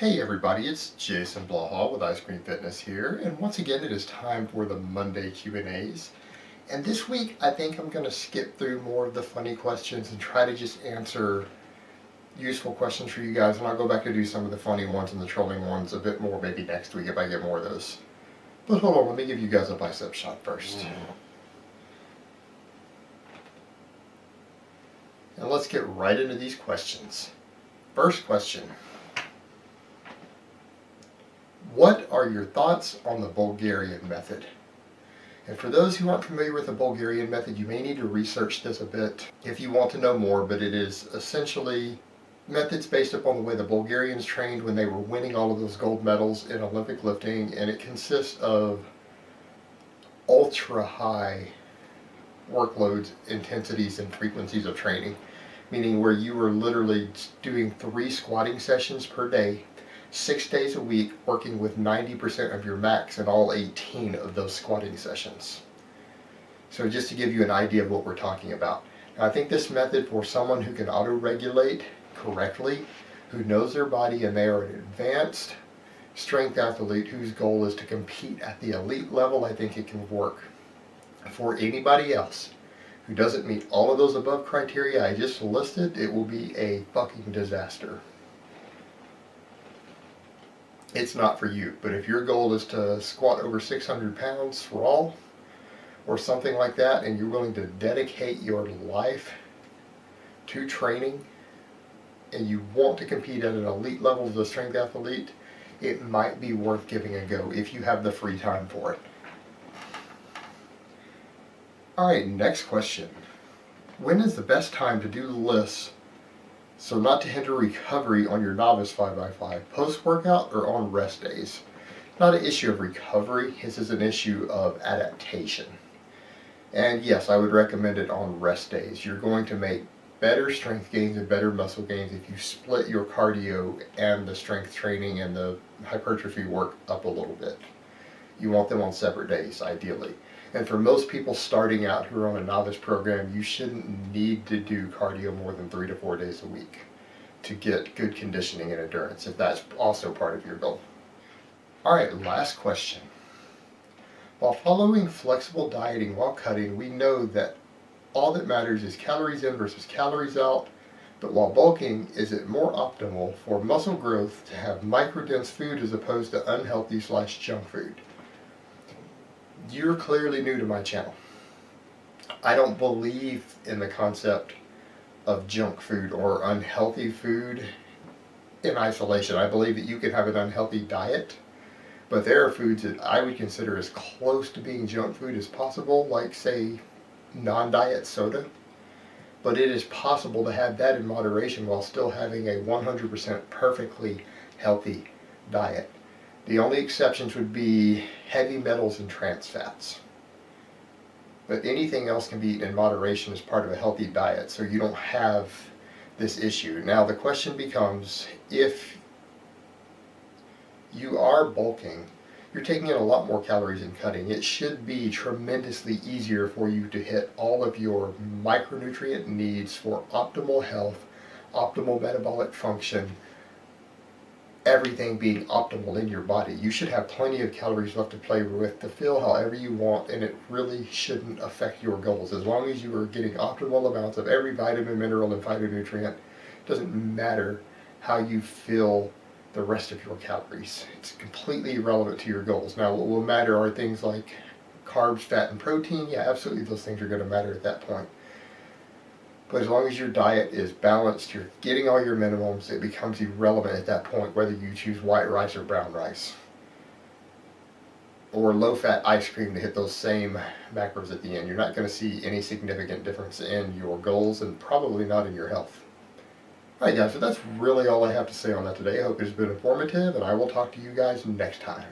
Hey everybody, it's Jason Blaha with Ice Cream Fitness here, and once again it is time for the Monday Q&As. And this week I think I'm going to skip through more of the funny questions and try to just answer useful questions for you guys, and I'll go back and do some of the funny ones and the trolling ones a bit more maybe next week if I get more of those. But hold on, let me give you guys a bicep shot first. And let's get right into these questions. First question. What are your thoughts on the Bulgarian method? And for those who aren't familiar with the Bulgarian method, you may need to research this a bit if you want to know more, but it is essentially methods based upon the way the Bulgarians trained when they were winning all of those gold medals in Olympic lifting, and it consists of ultra high workloads, intensities, and frequencies of training, meaning where you were literally doing 3 squatting sessions per day, 6 days a week, working with 90% of your max in all 18 of those squatting sessions. So just to give you an idea of what we're talking about. Now, I think this method for someone who can auto-regulate correctly, who knows their body, and they are an advanced strength athlete whose goal is to compete at the elite level, I think it can work. For anybody else who doesn't meet all of those above criteria I just listed, it will be a fucking disaster. It's not for you. But if your goal is to squat over 600 pounds raw or something like that, and you're willing to dedicate your life to training, and you want to compete at an elite level as a strength athlete, it might be worth giving a go if you have the free time for it. Alright, next question. When is the best time to do the lifts so not to hinder recovery on your novice 5x5, post-workout or on rest days? Not an issue of recovery, this is an issue of adaptation. And yes, I would recommend it on rest days. You're going to make better strength gains and better muscle gains if you split your cardio and the strength training and the hypertrophy work up a little bit. You want them on separate days, ideally. And for most people starting out who are on a novice program, you shouldn't need to do cardio more than 3 to 4 days a week to get good conditioning and endurance, if that's also part of your goal. Alright, last question. While following flexible dieting while cutting, we know that all that matters is calories in versus calories out, but while bulking, is it more optimal for muscle growth to have microdense food as opposed to unhealthy / junk food? You're clearly new to my channel. I don't believe in the concept of junk food or unhealthy food in isolation. I believe that you can have an unhealthy diet, but there are foods that I would consider as close to being junk food as possible, like say non-diet soda. But it is possible to have that in moderation while still having a 100% perfectly healthy diet. The only exceptions would be heavy metals and trans fats. But anything else can be eaten in moderation as part of a healthy diet, so you don't have this issue. Now the question becomes, if you are bulking, you're taking in a lot more calories and cutting. It should be tremendously easier for you to hit all of your micronutrient needs for optimal health, optimal metabolic function, everything being optimal in your body. You should have plenty of calories left to play with to feel however you want, and it really shouldn't affect your goals. As long as you are getting optimal amounts of every vitamin, mineral, and phytonutrient, it doesn't matter how you feel the rest of your calories. It's completely irrelevant to your goals. Now, what will matter are things like carbs, fat, and protein. Yeah, absolutely, those things are going to matter at that point. But as long as your diet is balanced, you're getting all your minimums, it becomes irrelevant at that point whether you choose white rice or brown rice, or low-fat ice cream to hit those same macros at the end. You're not going to see any significant difference in your goals, and probably not in your health. Alright guys, so that's really all I have to say on that today. I hope it's been informative, and I will talk to you guys next time.